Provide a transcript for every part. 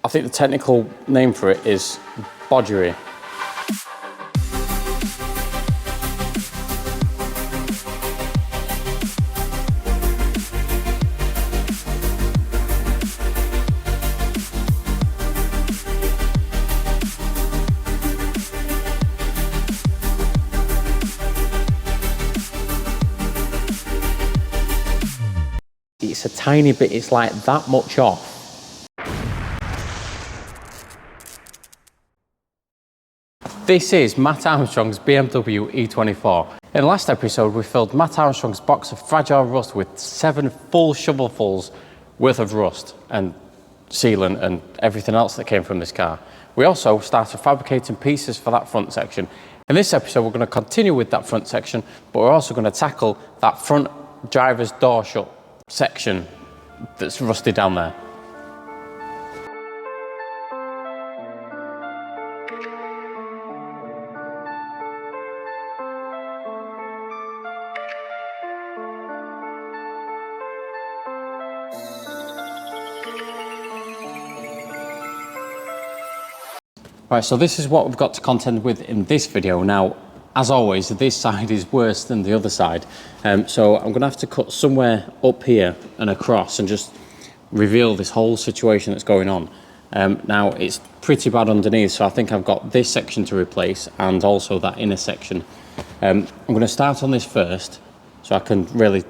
I think the technical name for it is bodgery. It's a tiny bit, it's like that much off. This is Mat Armstrong's BMW E24. In the last episode, we filled Mat Armstrong's box of fragile rust with 7 full shovelfuls worth of rust and sealant and everything else that came from this car. We also started fabricating pieces for that front section. In this episode, we're going to continue with that front section, but we're also going to tackle that front driver's door shut section that's rusted down there. Right, so this is what we've got to contend with in this video. Now, as always, this side is worse than the other side. So I'm gonna have to cut somewhere up here and across and just reveal this whole situation that's going on. Now, it's pretty bad underneath, so I think I've got this section to replace and also that inner section. I'm gonna start on this first so I can really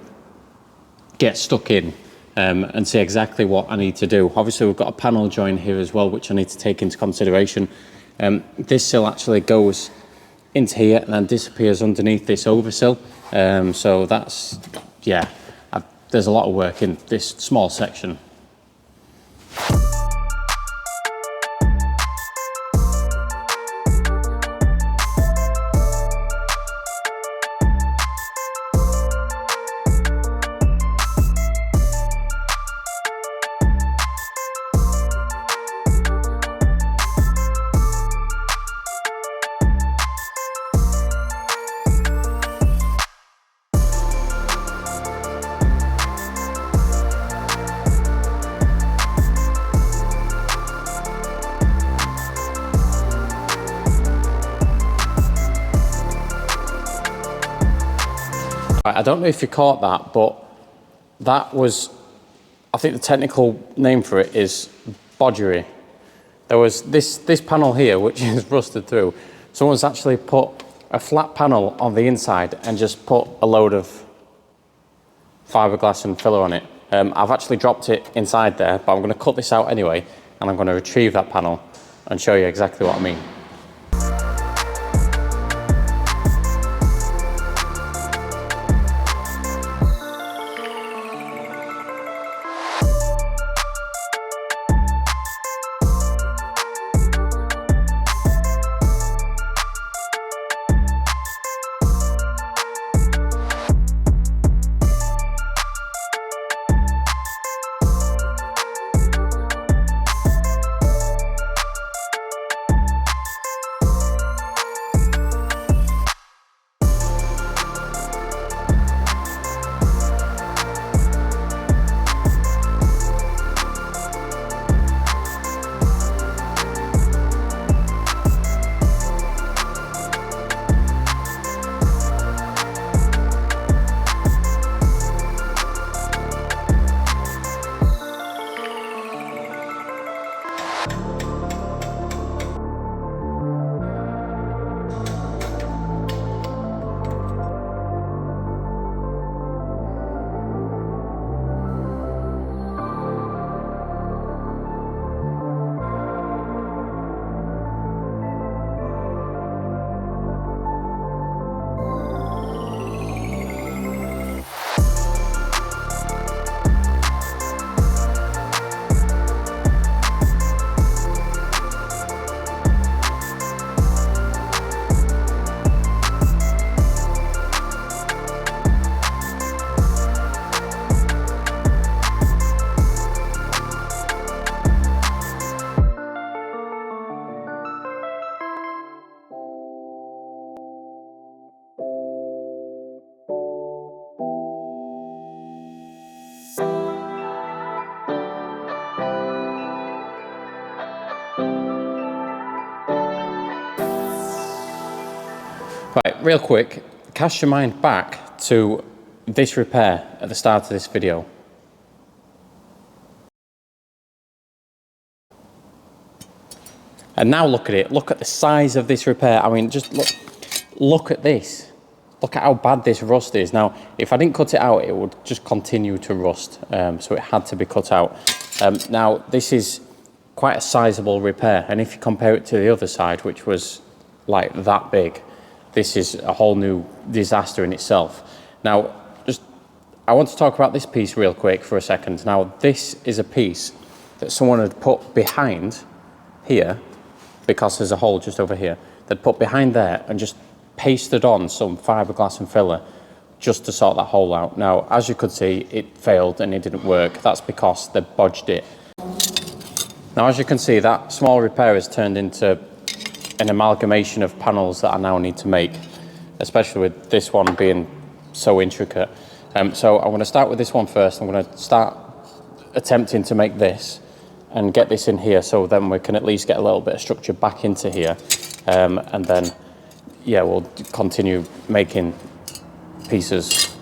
get stuck in and see exactly what I need to do. Obviously, we've got a panel join here as well, which I need to take into consideration. This sill actually goes into here and then disappears underneath this oversill. So that's, yeah, there's a lot of work in this small section. I don't know if you caught that, but that was, I think the technical name for it is bodgery. There was this panel here, which is rusted through. Someone's actually put a flat panel on the inside and just put a load of fiberglass and filler on it. I've actually dropped it inside there, but I'm going to cut this out anyway, and I'm going to retrieve that panel and show you exactly what I mean. real quick, cast your mind back to this repair at the start of this video. And now look at it, look at the size of this repair. I mean, just look at this. Look at how bad this rust is. Now, if I didn't cut it out, it would just continue to rust. So it had to be cut out. Now, this is quite a sizable repair. And if you compare it to the other side, which was like that big, this is a whole new disaster in itself. Now, I want to talk about this piece real quick for a second. Now, this is a piece that someone had put behind here, because there's a hole just over here. They'd put behind there and just pasted on some fiberglass and filler just to sort that hole out. Now, as you could see, it failed and it didn't work. That's because they bodged it. Now, as you can see, that small repair has turned into an amalgamation of panels that I now need to make, especially with this one being so intricate. So I'm going to start with this one first. I'm going to start attempting to make this and get this in here, so then we can at least get a little bit of structure back into here, and then yeah, we'll continue making pieces.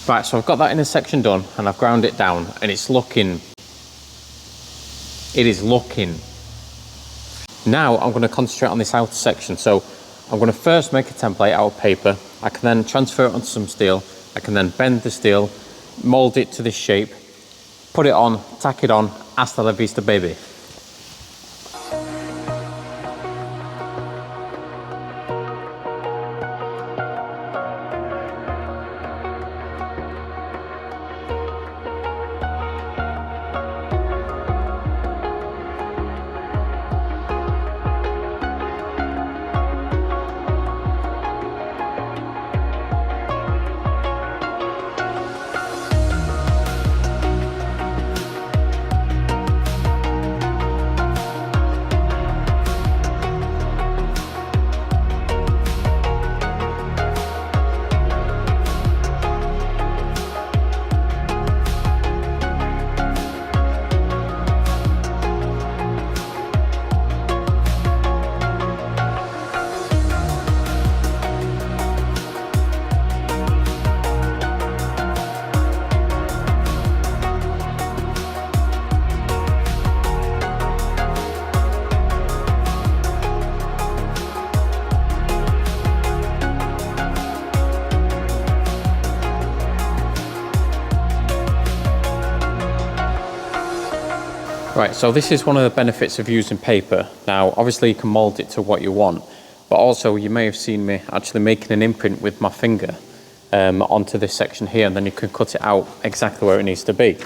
Right, so I've got that inner section done and I've ground it down and it is looking. Now I'm going to concentrate on this outer section. So I'm going to first make a template out of paper. I can then transfer it onto some steel. I can then bend the steel, mold it to this shape, put it on, tack it on, hasta la vista baby. Right, so this is one of the benefits of using paper. Now, obviously you can mold it to what you want, but also you may have seen me actually making an imprint with my finger onto this section here, and then you can cut it out exactly where it needs to be.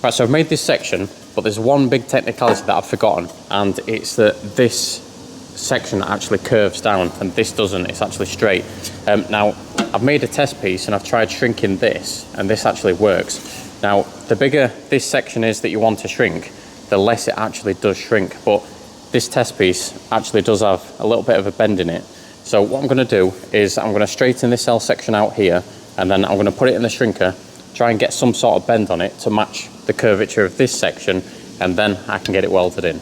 Right, so I've made this section, but there's one big technicality that I've forgotten, and it's that this section actually curves down and this doesn't, it's actually straight. Now, I've made a test piece and I've tried shrinking this, and this actually works. Now, the bigger this section is that you want to shrink, the less it actually does shrink, but this test piece actually does have a little bit of a bend in it. So what I'm going to do is I'm going to straighten this L section out here, and then I'm going to put it in the shrinker, try and get some sort of bend on it to match the curvature of this section, and then I can get it welded in.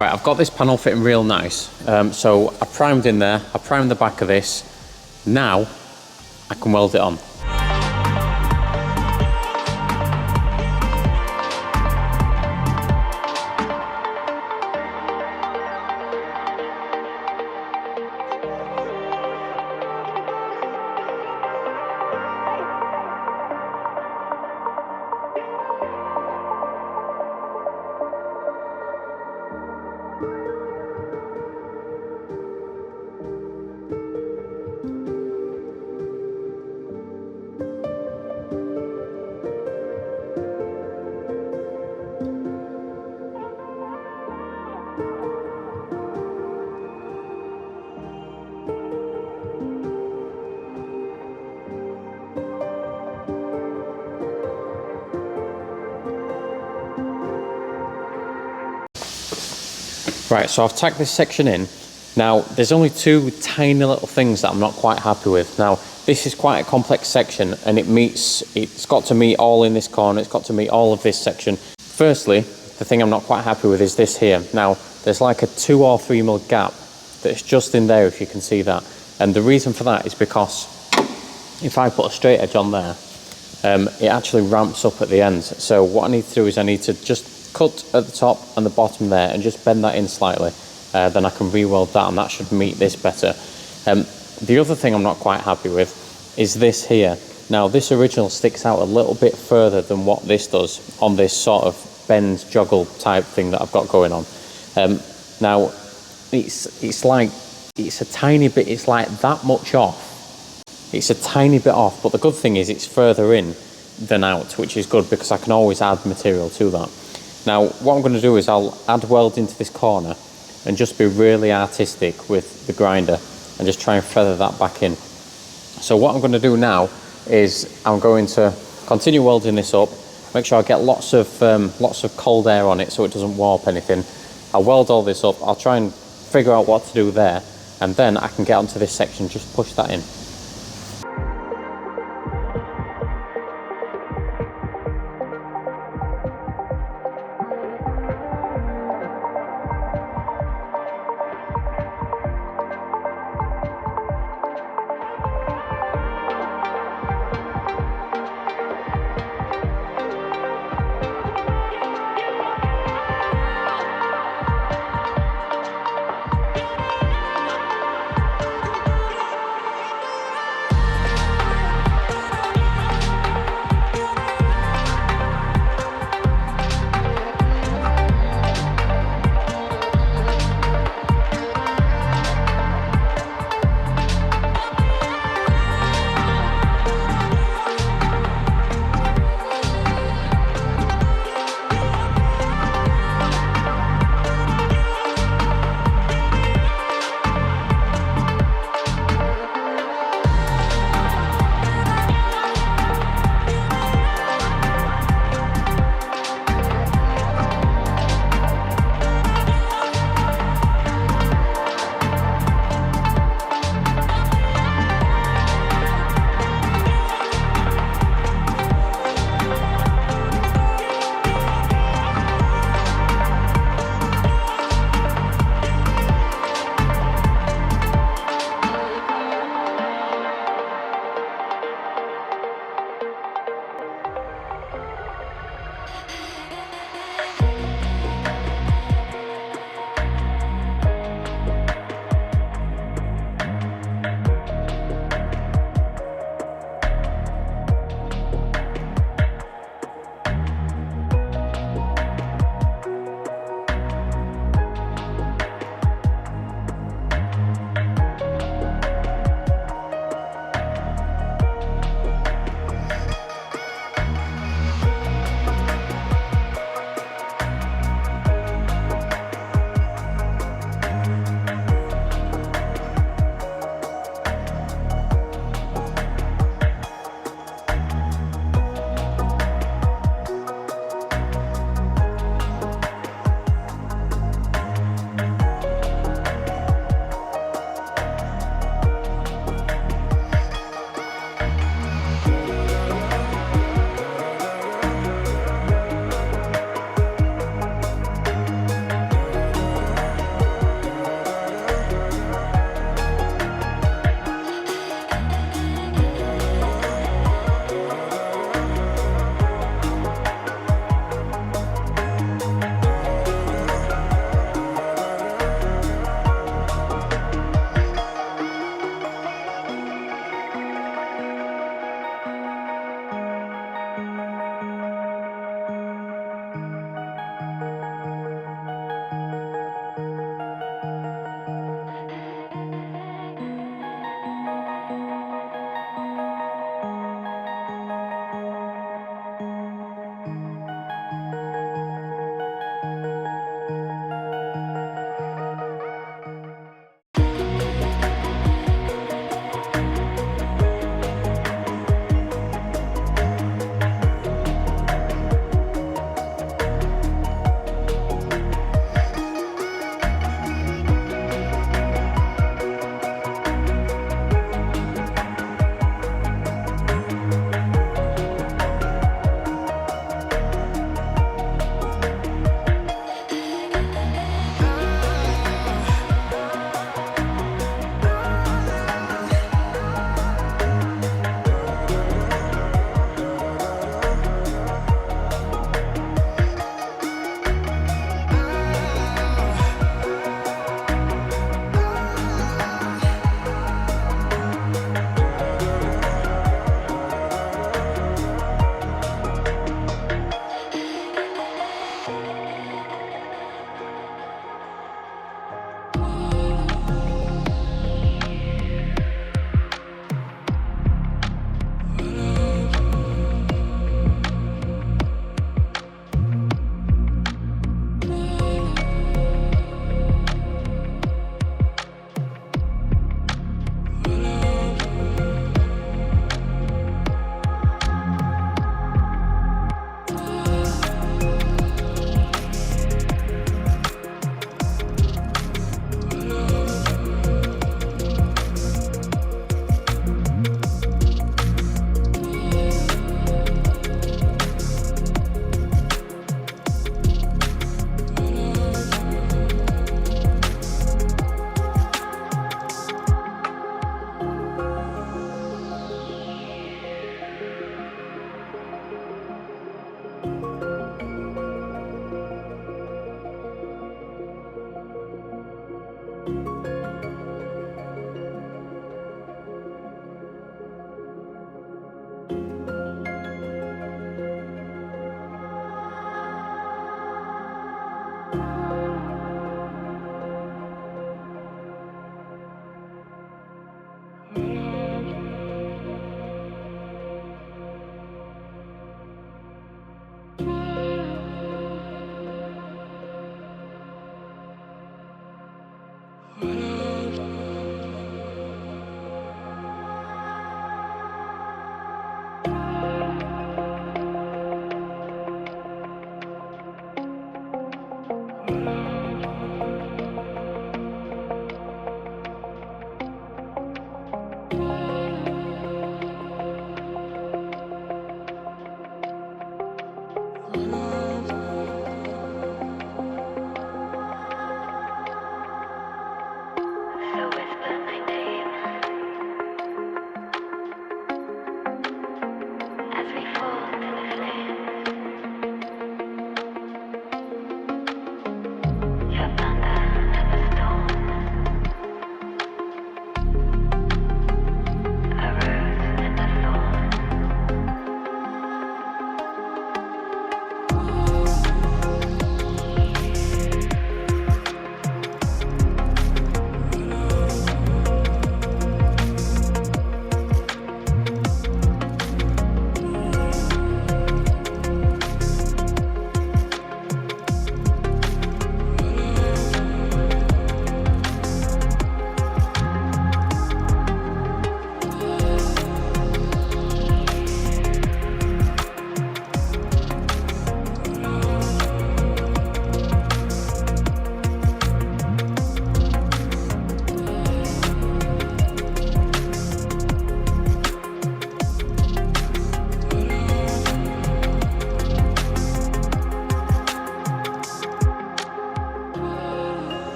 Right, I've got this panel fitting real nice. So I primed in there, I primed the back of this. Now I can weld it on. Right, so I've tacked this section in. Now, there's only two tiny little things that I'm not quite happy with. Now, this is quite a complex section, and it's got to meet all in this corner, it's got to meet all of this section. Firstly, the thing I'm not quite happy with is this here. Now, there's like a 2 or 3 mil gap that's just in there, if you can see that. And the reason for that is because if I put a straight edge on there, it actually ramps up at the end. So what I need to do is I need to just cut at the top and the bottom there and just bend that in slightly. Then I can re-weld that, and that should meet this better. The other thing I'm not quite happy with is this here. Now, this original sticks out a little bit further than what this does on this sort of bend joggle type thing that I've got going on. Now, it's a tiny bit, it's like that much off. It's a tiny bit off, but the good thing is it's further in than out, which is good because I can always add material to that. Now, what I'm going to do is I'll add weld into this corner and just be really artistic with the grinder and just try and feather that back in. So what I'm going to do now is I'm going to continue welding this up, make sure I get lots of cold air on it so it doesn't warp anything. I'll weld all this up, I'll try and figure out what to do there, and then I can get onto this section, just push that in.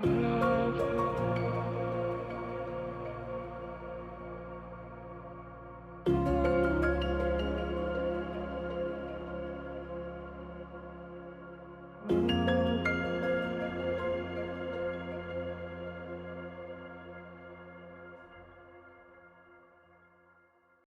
Bye.